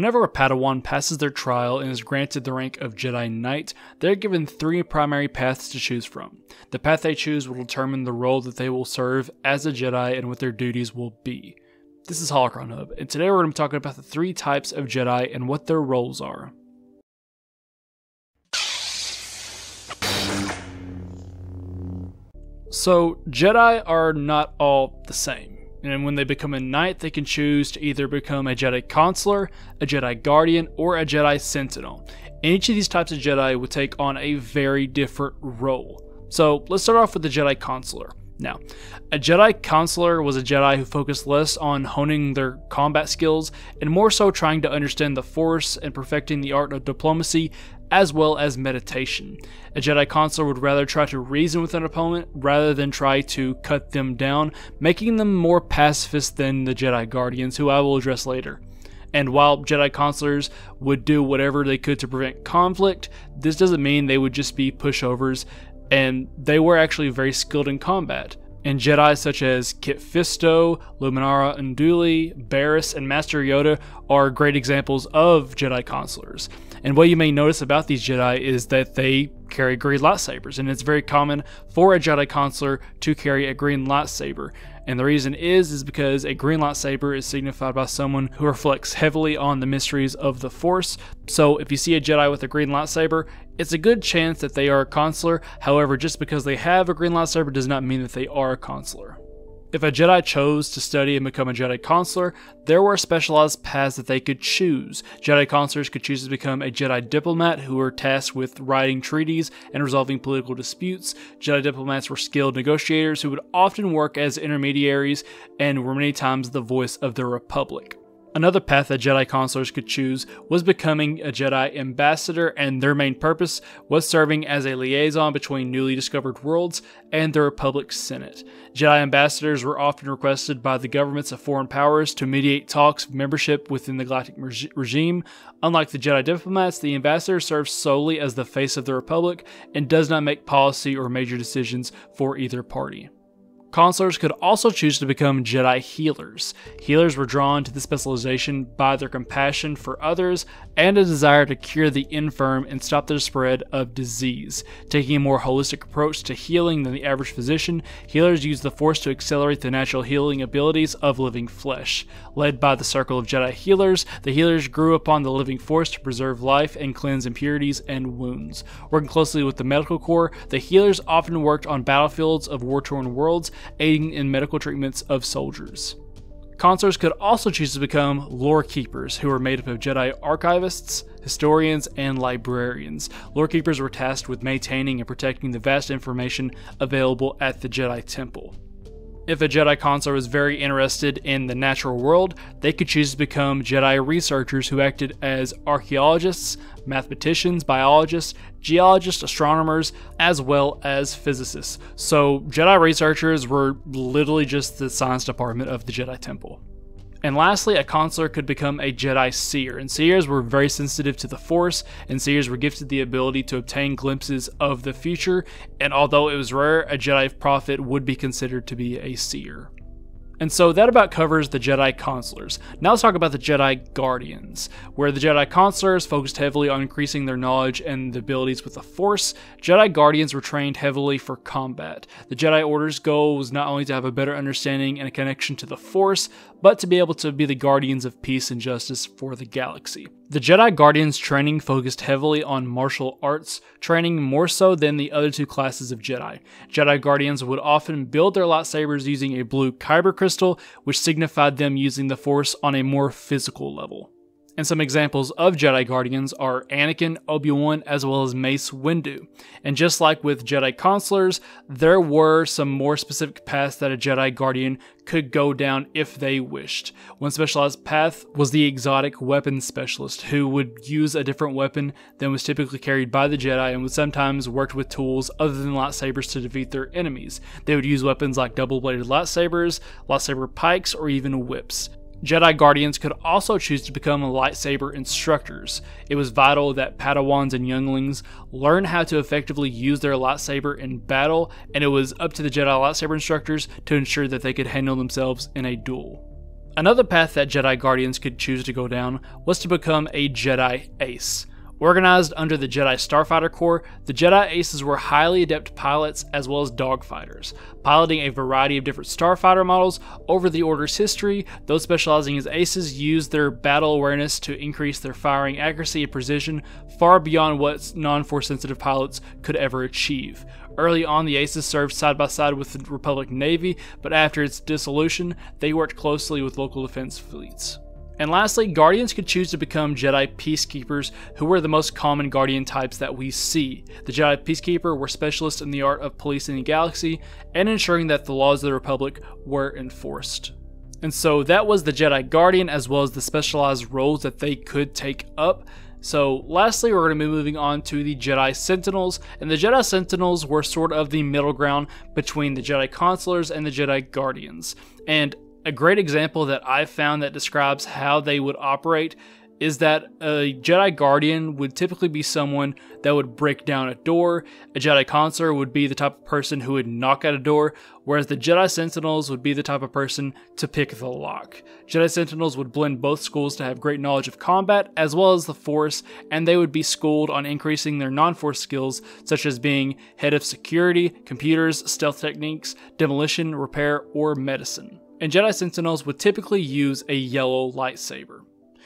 Whenever a Padawan passes their trial and is granted the rank of Jedi Knight, they are given 3 primary paths to choose from. The path they choose will determine the role that they will serve as a Jedi and what their duties will be. This is Holocron Hub, and today we're going to be talking about the 3 types of Jedi and what their roles are. So, Jedi are not all the same. And when they become a Knight, they can choose to either become a Jedi Consular, a Jedi Guardian, or a Jedi Sentinel. And each of these types of Jedi would take on a very different role. So let's start off with the Jedi Consular. Now, a Jedi Consular was a Jedi who focused less on honing their combat skills and more so trying to understand the Force and perfecting the art of diplomacy as well as meditation. A Jedi Consular would rather try to reason with an opponent rather than try to cut them down, making them more pacifist than the Jedi Guardians, who I will address later. And while Jedi Consulars would do whatever they could to prevent conflict, this doesn't mean they would just be pushovers, and they were actually very skilled in combat. And Jedi such as Kit Fisto, Luminara Unduli, Barriss, and Master Yoda are great examples of Jedi Consulars. And what you may notice about these Jedi is that they carry green lightsabers, and it's very common for a Jedi Consular to carry a green lightsaber. And the reason is because a green lightsaber is signified by someone who reflects heavily on the mysteries of the Force. So if you see a Jedi with a green lightsaber, it's a good chance that they are a Consular. However, just because they have a green lightsaber does not mean that they are a Consular. If a Jedi chose to study and become a Jedi Consular, there were specialized paths that they could choose. Jedi Consulars could choose to become a Jedi Diplomat, who were tasked with writing treaties and resolving political disputes. Jedi Diplomats were skilled negotiators who would often work as intermediaries and were many times the voice of the Republic. Another path that Jedi Consulars could choose was becoming a Jedi Ambassador, and their main purpose was serving as a liaison between newly discovered worlds and the Republic Senate. Jedi Ambassadors were often requested by the governments of foreign powers to mediate talks of membership within the galactic regime. Unlike the Jedi Diplomats, the Ambassador serves solely as the face of the Republic and does not make policy or major decisions for either party. Consulars could also choose to become Jedi Healers. Healers were drawn to the specialization by their compassion for others and a desire to cure the infirm and stop the spread of disease. Taking a more holistic approach to healing than the average physician, healers use the Force to accelerate the natural healing abilities of living flesh. Led by the circle of Jedi Healers, the healers grew upon the living Force to preserve life and cleanse impurities and wounds. Working closely with the medical corps, the healers often worked on battlefields of war-torn worlds, aiding in medical treatments of soldiers. Consulars could also choose to become lore keepers, who were made up of Jedi archivists, historians, and librarians. Lore keepers were tasked with maintaining and protecting the vast information available at the Jedi Temple. If a Jedi Consular was very interested in the natural world, they could choose to become Jedi researchers who acted as archaeologists, mathematicians, biologists, geologists, astronomers, as well as physicists. So Jedi researchers were literally just the science department of the Jedi Temple. And lastly, a Consular could become a Jedi Seer, and Seers were very sensitive to the Force, and Seers were gifted the ability to obtain glimpses of the future, and although it was rare, a Jedi Prophet would be considered to be a Seer. And so that about covers the Jedi Consulars. Now let's talk about the Jedi Guardians. Where the Jedi Consulars focused heavily on increasing their knowledge and the abilities with the Force, Jedi Guardians were trained heavily for combat. The Jedi Order's goal was not only to have a better understanding and a connection to the Force, but to be able to be the guardians of peace and justice for the galaxy. The Jedi Guardians training focused heavily on martial arts training, more so than the other 2 classes of Jedi. Jedi Guardians would often build their lightsabers using a blue kyber crystal, which signified them using the Force on a more physical level. And some examples of Jedi Guardians are Anakin, Obi-Wan, as well as Mace Windu. And just like with Jedi Consulars, there were some more specific paths that a Jedi Guardian could go down if they wished. One specialized path was the exotic weapons specialist, who would use a different weapon than was typically carried by the Jedi and would sometimes work with tools other than lightsabers to defeat their enemies. They would use weapons like double-bladed lightsabers, lightsaber pikes, or even whips. Jedi Guardians could also choose to become lightsaber instructors. It was vital that Padawans and younglings learn how to effectively use their lightsaber in battle, and it was up to the Jedi lightsaber instructors to ensure that they could handle themselves in a duel. Another path that Jedi Guardians could choose to go down was to become a Jedi Ace. Organized under the Jedi Starfighter Corps, the Jedi Aces were highly adept pilots as well as dogfighters, piloting a variety of different starfighter models. Over the Order's history, those specializing as Aces used their battle awareness to increase their firing accuracy and precision far beyond what non-force sensitive pilots could ever achieve. Early on, the Aces served side by side with the Republic Navy, but after its dissolution, they worked closely with local defense fleets. And lastly, Guardians could choose to become Jedi Peacekeepers, who were the most common Guardian types that we see. The Jedi Peacekeeper were specialists in the art of policing the galaxy and ensuring that the laws of the Republic were enforced. And so that was the Jedi Guardian, as well as the specialized roles that they could take up. So lastly, we're going to be moving on to the Jedi Sentinels, and the Jedi Sentinels were sort of the middle ground between the Jedi Consulars and the Jedi Guardians. And a great example that I've found that describes how they would operate is that a Jedi Guardian would typically be someone that would break down a door. A Jedi Consular would be the type of person who would knock at a door, whereas the Jedi Sentinels would be the type of person to pick the lock. Jedi Sentinels would blend both schools to have great knowledge of combat as well as the Force, and they would be schooled on increasing their non-Force skills, such as being head of security, computers, stealth techniques, demolition, repair, or medicine. And Jedi Sentinels would typically use a yellow lightsaber.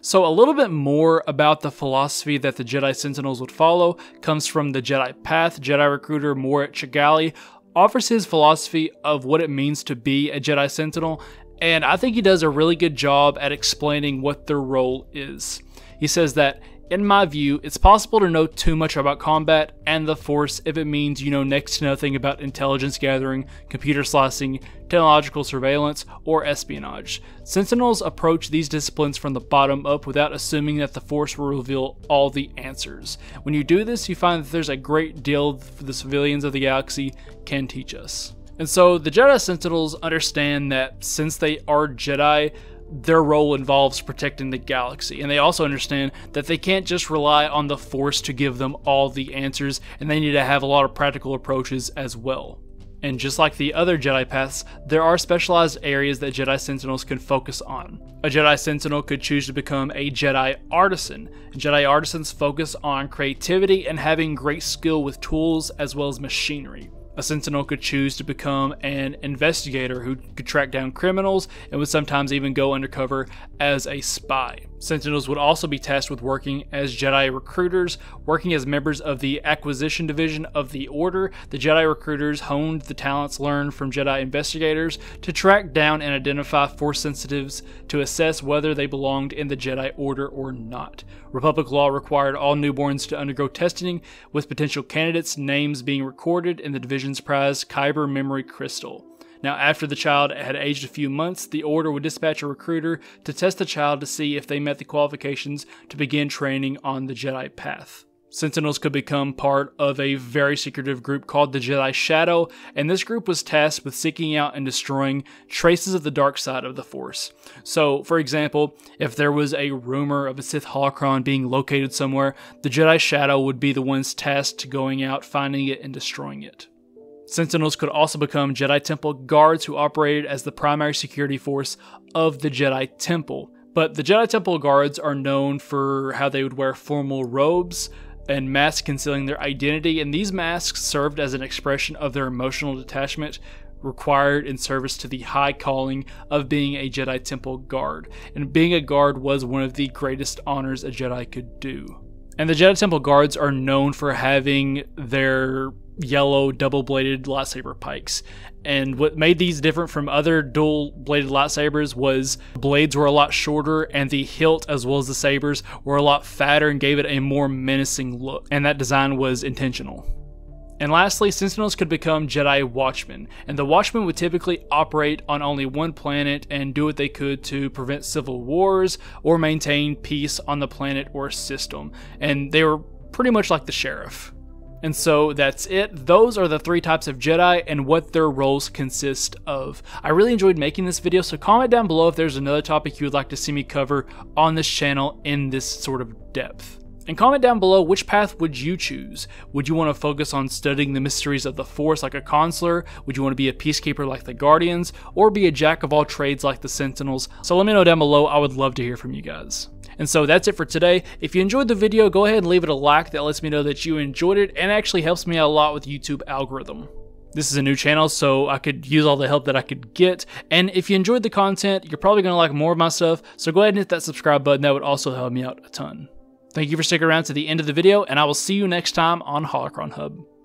So a little bit more about the philosophy that the Jedi Sentinels would follow comes from the Jedi Path. Jedi recruiter Morit Chigali offers his philosophy of what it means to be a Jedi Sentinel, and I think he does a really good job at explaining what their role is. He says that, in my view, it's possible to know too much about combat and the Force if it means you know next to nothing about intelligence gathering, computer slicing, technological surveillance, or espionage. Sentinels approach these disciplines from the bottom up without assuming that the Force will reveal all the answers. When you do this, you find that there's a great deal the civilians of the galaxy can teach us. And so the Jedi Sentinels understand that since they are Jedi, their role involves protecting the galaxy, and they also understand that they can't just rely on the Force to give them all the answers, and they need to have a lot of practical approaches as well. And just like the other Jedi paths, there are specialized areas that Jedi Sentinels can focus on. A Jedi Sentinel could choose to become a Jedi Artisan. Jedi Artisans focus on creativity and having great skill with tools as well as machinery. A Sentinel could choose to become an investigator who could track down criminals and would sometimes even go undercover as a spy. Sentinels would also be tasked with working as Jedi recruiters, working as members of the acquisition division of the Order. The Jedi recruiters honed the talents learned from Jedi investigators to track down and identify Force sensitives to assess whether they belonged in the Jedi Order or not. Republic law required all newborns to undergo testing, with potential candidates' names being recorded in the division's prized Kyber memory crystal. Now, after the child had aged a few months, the Order would dispatch a recruiter to test the child to see if they met the qualifications to begin training on the Jedi path. Sentinels could become part of a very secretive group called the Jedi Shadow, and this group was tasked with seeking out and destroying traces of the dark side of the Force. So, for example, if there was a rumor of a Sith holocron being located somewhere, the Jedi Shadow would be the ones tasked to going out, finding it, and destroying it. Sentinels could also become Jedi Temple guards who operated as the primary security force of the Jedi Temple. But the Jedi Temple guards are known for how they would wear formal robes and masks concealing their identity, and these masks served as an expression of their emotional detachment required in service to the high calling of being a Jedi Temple guard. And being a guard was one of the greatest honors a Jedi could do. And the Jedi Temple guards are known for having their yellow double-bladed lightsaber pikes. And what made these different from other dual-bladed lightsabers was the blades were a lot shorter and the hilt as well as the sabers were a lot fatter and gave it a more menacing look. And that design was intentional. And lastly, Sentinels could become Jedi Watchmen, and the Watchmen would typically operate on only one planet and do what they could to prevent civil wars or maintain peace on the planet or system, and they were pretty much like the sheriff. And so that's it. Those are the 3 types of Jedi and what their roles consist of. I really enjoyed making this video, so comment down below if there's another topic you would like to see me cover on this channel in this sort of depth. And comment down below, which path would you choose? Would you want to focus on studying the mysteries of the Force like a consular? Would you want to be a peacekeeper like the Guardians? Or be a jack of all trades like the Sentinels? So let me know down below, I would love to hear from you guys. And so that's it for today. If you enjoyed the video, go ahead and leave it a like. That lets me know that you enjoyed it and actually helps me out a lot with YouTube algorithm. This is a new channel, so I could use all the help that I could get. And if you enjoyed the content, you're probably going to like more of my stuff. So go ahead and hit that subscribe button. That would also help me out a ton. Thank you for sticking around to the end of the video, and I will see you next time on Holocron Hub.